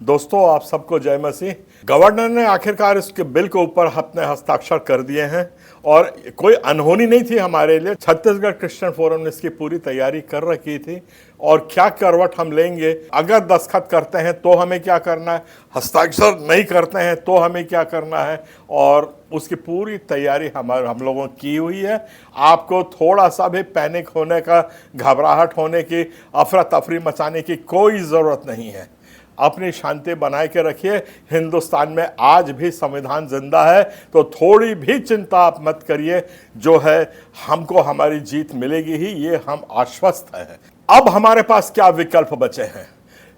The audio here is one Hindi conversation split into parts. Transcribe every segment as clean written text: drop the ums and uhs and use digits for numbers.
दोस्तों, आप सबको जय मसीह। गवर्नर ने आखिरकार इसके बिल के ऊपर अपने हस्ताक्षर कर दिए हैं और कोई अनहोनी नहीं थी हमारे लिए। छत्तीसगढ़ क्रिश्चियन फोरम ने इसकी पूरी तैयारी कर रखी थी और क्या करवट हम लेंगे, अगर दस्तखत करते हैं तो हमें क्या करना है, हस्ताक्षर नहीं करते हैं तो हमें क्या करना है, और उसकी पूरी तैयारी हम लोगों की हुई है। आपको थोड़ा सा भी पैनिक होने का, घबराहट होने की, अफरा तफरी मचाने की कोई ज़रूरत नहीं है। अपनी शांति बनाए के रखिए। हिंदुस्तान में आज भी संविधान जिंदा है, तो थोड़ी भी चिंता आप मत करिए। जो है, हमको हमारी जीत मिलेगी ही, ये हम आश्वस्त हैं। अब हमारे पास क्या विकल्प बचे हैं?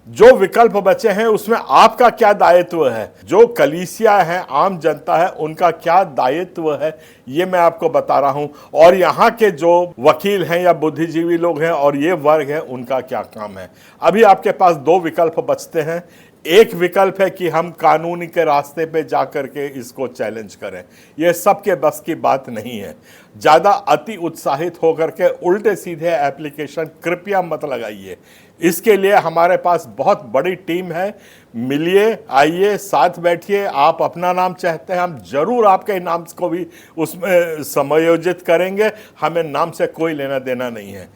जो विकल्प बचे हैं उसमें आपका क्या दायित्व है, जो कलीसिया है, आम जनता है, उनका क्या दायित्व है, ये मैं आपको बता रहा हूं। और यहाँ के जो वकील हैं या बुद्धिजीवी लोग हैं और ये वर्ग है, उनका क्या काम है। अभी आपके पास दो विकल्प बचते हैं। एक विकल्प है कि हम कानूनी के रास्ते पे जा करके इसको चैलेंज करें। ये सबके बस की बात नहीं है। ज़्यादा अति उत्साहित होकर के उल्टे सीधे एप्लीकेशन कृपया मत लगाइए। इसके लिए हमारे पास बहुत बड़ी टीम है। मिलिए, आइए, साथ बैठिए। आप अपना नाम चाहते हैं, हम जरूर आपके नाम को भी उसमें समायोजित करेंगे। हमें नाम से कोई लेना देना नहीं है।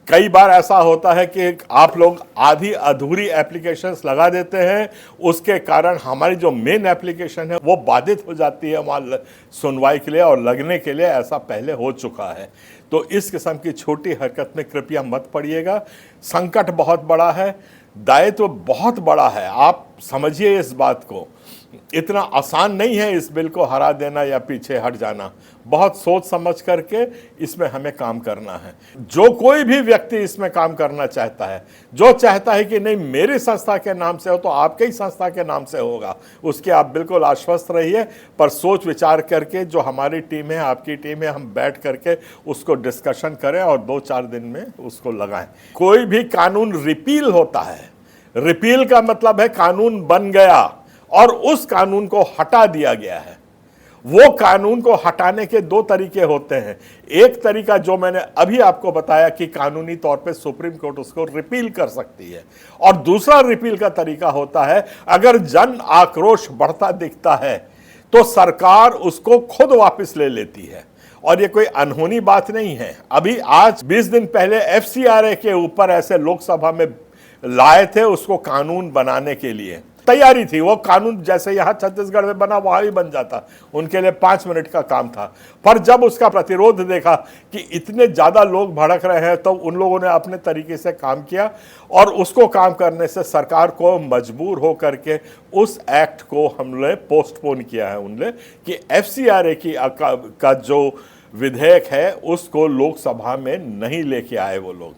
कई बार ऐसा होता है कि आप लोग आधी अधूरी एप्लीकेशंस लगा देते हैं, उसके कारण हमारी जो मेन एप्लीकेशन है वो बाधित हो जाती है वहाँ सुनवाई के लिए और लगने के लिए। ऐसा पहले हो चुका है। तो इस किस्म की छोटी हरकत में कृपया मत पड़िएगा। संकट बहुत बड़ा है, दायित्व बहुत बड़ा है, आप समझिए इस बात को। इतना आसान नहीं है इस बिल को हरा देना या पीछे हट जाना। बहुत सोच समझ करके इसमें हमें काम करना है। जो कोई भी व्यक्ति इसमें काम करना चाहता है, जो चाहता है कि नहीं मेरी संस्था के नाम से हो तो आपके ही संस्था के नाम से होगा, उसके आप बिल्कुल आश्वस्त रहिए। पर सोच विचार करके जो हमारी टीम है, आपकी टीम है, हम बैठ करके उसको डिस्कशन करें और 2-4 दिन में उसको लगाएं। कोई भी कानून रिपील होता है, रिपील का मतलब है कानून बन गया और उस कानून को हटा दिया गया है। वो कानून को हटाने के दो तरीके होते हैं। एक तरीका जो मैंने अभी आपको बताया कि कानूनी तौर पे सुप्रीम कोर्ट उसको रिपील कर सकती है, और दूसरा रिपील का तरीका होता है अगर जन आक्रोश बढ़ता दिखता है तो सरकार उसको खुद वापस ले लेती है। और ये कोई अनहोनी बात नहीं है। अभी आज 20 दिन पहले FCRA के ऊपर ऐसे लोकसभा में लाए थे, उसको कानून बनाने के लिए तैयारी थी। वो कानून जैसे यहां छत्तीसगढ़ में बना वहां भी बन जाता, उनके लिए 5 मिनट का काम था। पर जब उसका प्रतिरोध देखा कि इतने ज्यादा लोग भड़क रहे हैं, तो उन लोगों ने अपने तरीके से काम किया और उसको काम करने से सरकार को मजबूर हो करके उस एक्ट को हमने पोस्टपोन किया है उनने, कि FCRA का जो विधेयक है उसको लोकसभा में नहीं लेके आए वो लोग।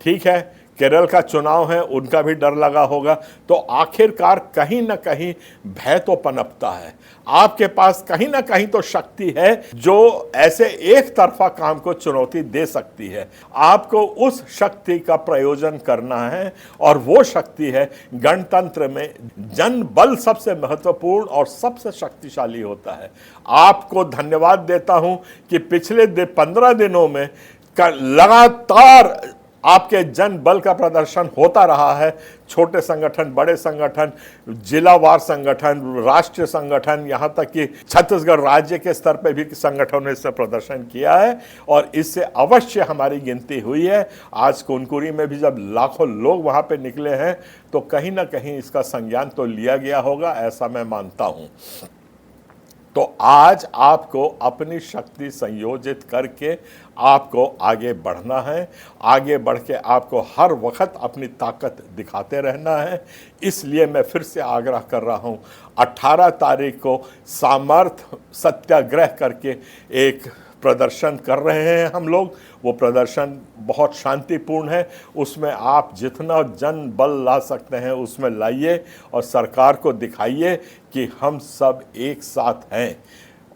ठीक है, केरल का चुनाव है, उनका भी डर लगा होगा। तो आखिरकार कहीं ना कहीं भय तो पनपता है। आपके पास कहीं ना कहीं तो शक्ति है जो ऐसे एक तरफा काम को चुनौती दे सकती है। आपको उस शक्ति का प्रयोजन करना है, और वो शक्ति है गणतंत्र में जन बल सबसे महत्वपूर्ण और सबसे शक्तिशाली होता है। आपको धन्यवाद देता हूं कि पिछले 15 दिनों में लगातार आपके जन बल का प्रदर्शन होता रहा है। छोटे संगठन, बड़े संगठन, जिलावार संगठन, राष्ट्रीय संगठन, यहाँ तक कि छत्तीसगढ़ राज्य के स्तर पर भी संगठनों ने इससे प्रदर्शन किया है और इससे अवश्य हमारी गिनती हुई है। आज कुनकुरी में भी जब लाखों लोग वहाँ पे निकले हैं तो कहीं ना कहीं इसका संज्ञान तो लिया गया होगा, ऐसा मैं मानता हूँ। तो आज आपको अपनी शक्ति संयोजित करके आपको आगे बढ़ना है। आगे बढ़ के आपको हर वक्त अपनी ताकत दिखाते रहना है। इसलिए मैं फिर से आग्रह कर रहा हूं, 18 तारीख को सामर्थ्य सत्याग्रह करके एक प्रदर्शन कर रहे हैं हम लोग। वो प्रदर्शन बहुत शांतिपूर्ण है। उसमें आप जितना जन बल ला सकते हैं उसमें लाइए और सरकार को दिखाइए कि हम सब एक साथ हैं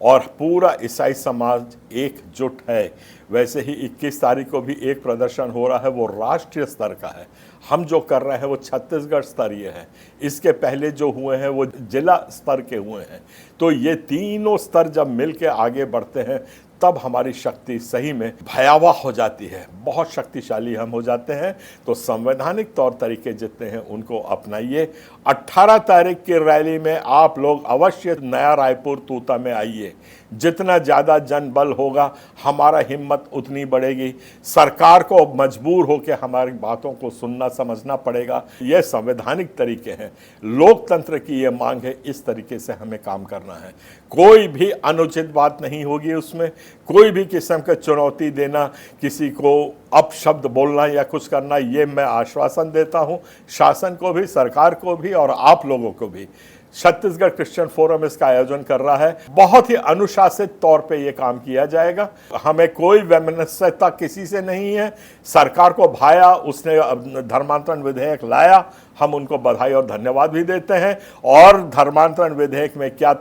और पूरा ईसाई समाज एकजुट है। वैसे ही 21 तारीख को भी एक प्रदर्शन हो रहा है, वो राष्ट्रीय स्तर का है। हम जो कर रहे हैं वो छत्तीसगढ़ स्तरीय है। इसके पहले जो हुए हैं वो जिला स्तर के हुए हैं। तो ये तीनों स्तर जब मिल के आगे बढ़ते हैं तब हमारी शक्ति सही में भयावह हो जाती है, बहुत शक्तिशाली हम हो जाते हैं। तो संवैधानिक तौर तरीके जितने हैं उनको अपनाइए। 18 तारीख की रैली में आप लोग अवश्य नया रायपुर तूता में आइए। जितना ज़्यादा जनबल होगा हमारा हिम्मत उतनी बढ़ेगी। सरकार को मजबूर होकर हमारी बातों को सुनना समझना पड़ेगा। ये संवैधानिक तरीके हैं, लोकतंत्र की ये मांग है, इस तरीके से हमें काम करना है। कोई भी अनुचित बात नहीं होगी उसमें, कोई भी किस्म का चुनौती देना, किसी को अपशब्द बोलना या कुछ करना, ये मैं आश्वासन देता हूँ शासन को भी, सरकार को भी और आप लोगों को भी। छत्तीसगढ़ क्रिश्चियन फोरम इसका आयोजन कर रहा है, बहुत ही अनुशासित तौर पे ये काम किया जाएगा। हमें कोई वैमनस्यता किसी से नहीं है। सरकार को भाया, उसने धर्मांतरण विधेयक लाया, हम उनको बधाई और धन्यवाद भी देते हैं। और धर्मांतरण विधेयक में क्या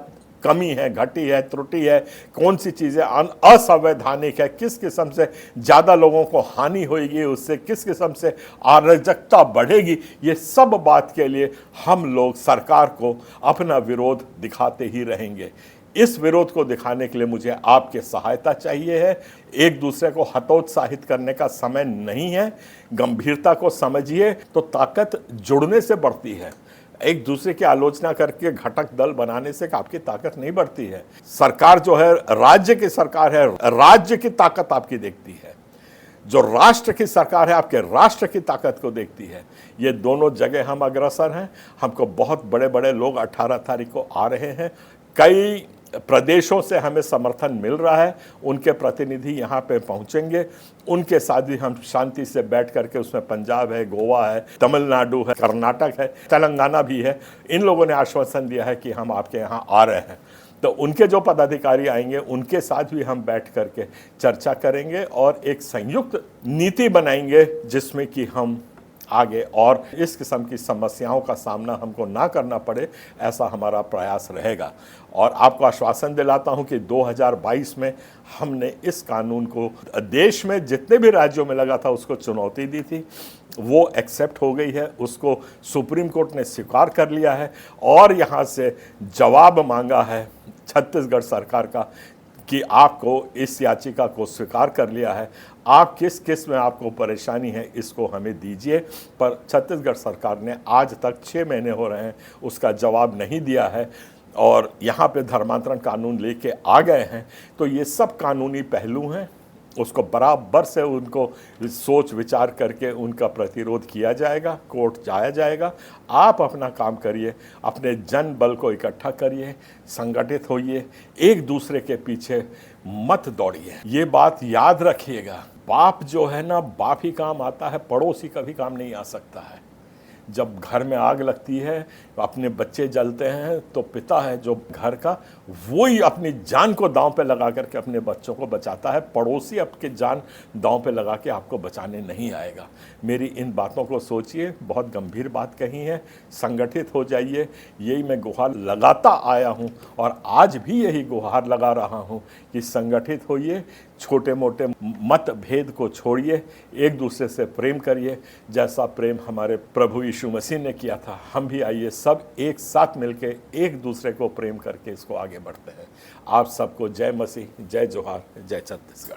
कमी है, घटी है, त्रुटि है, कौन सी चीज़ें असंवैधानिक है, किस किस्म से ज़्यादा लोगों को हानि होगी, उससे किस किस्म से अराजकता बढ़ेगी, ये सब बात के लिए हम लोग सरकार को अपना विरोध दिखाते ही रहेंगे। इस विरोध को दिखाने के लिए मुझे आपके सहायता चाहिए है। एक दूसरे को हतोत्साहित करने का समय नहीं है। गंभीरता को समझिए तो ताकत जुड़ने से बढ़ती है। एक दूसरे की आलोचना करके घटक दल बनाने से आपकी ताकत नहीं बढ़ती है। सरकार जो है राज्य की सरकार है, राज्य की ताकत आपकी देखती है। जो राष्ट्र की सरकार है आपके राष्ट्र की ताकत को देखती है। ये दोनों जगह हम अग्रसर हैं। हमको बहुत बड़े बड़े लोग 18 तारीख को आ रहे हैं। कई प्रदेशों से हमें समर्थन मिल रहा है, उनके प्रतिनिधि यहाँ पे पहुँचेंगे। उनके साथ भी हम शांति से बैठ करके, उसमें पंजाब है, गोवा है, तमिलनाडु है, कर्नाटक है, तेलंगाना भी है, इन लोगों ने आश्वासन दिया है कि हम आपके यहाँ आ रहे हैं। तो उनके जो पदाधिकारी आएंगे उनके साथ भी हम बैठ करके चर्चा करेंगे और एक संयुक्त नीति बनाएंगे जिसमें कि हम आगे और इस किस्म की समस्याओं का सामना हमको ना करना पड़े, ऐसा हमारा प्रयास रहेगा। और आपको आश्वासन दिलाता हूं कि 2022 में हमने इस कानून को देश में जितने भी राज्यों में लगा था उसको चुनौती दी थी, वो एक्सेप्ट हो गई है, उसको सुप्रीम कोर्ट ने स्वीकार कर लिया है और यहाँ से जवाब मांगा है छत्तीसगढ़ सरकार का कि आपको इस याचिका को स्वीकार कर लिया है, आप किस किस में आपको परेशानी है इसको हमें दीजिए। पर छत्तीसगढ़ सरकार ने आज तक 6 महीने हो रहे हैं उसका जवाब नहीं दिया है और यहाँ पे धर्मांतरण कानून लेके आ गए हैं। तो ये सब कानूनी पहलू हैं, उसको बराबर से उनको सोच विचार करके उनका प्रतिरोध किया जाएगा, कोर्ट जाया जाएगा। आप अपना काम करिए, अपने जन बल को इकट्ठा करिए, संगठित होइए, एक दूसरे के पीछे मत दौड़िए। ये बात याद रखिएगा, बाप जो है ना, बाप ही काम आता है, पड़ोसी कभी काम नहीं आ सकता है। जब घर में आग लगती है, अपने बच्चे जलते हैं, तो पिता है जो घर का, वो ही अपनी जान को दांव पे लगा करके अपने बच्चों को बचाता है। पड़ोसी आपके जान दांव पे लगा के आपको बचाने नहीं आएगा। मेरी इन बातों को सोचिए, बहुत गंभीर बात कही है, संगठित हो जाइए। यही मैं गुहार लगाता आया हूँ और आज भी यही गुहार लगा रहा हूँ कि संगठित होइए, छोटे मोटे मतभेद को छोड़िए, एक दूसरे से प्रेम करिए, जैसा प्रेम हमारे प्रभु यीशु मसीह ने किया था। हम भी आइए सब एक साथ मिलके एक दूसरे को प्रेम करके इसको आगे बढ़ते हैं। आप सबको जय मसीह, जय जोहार, जय छत्तीसगढ़।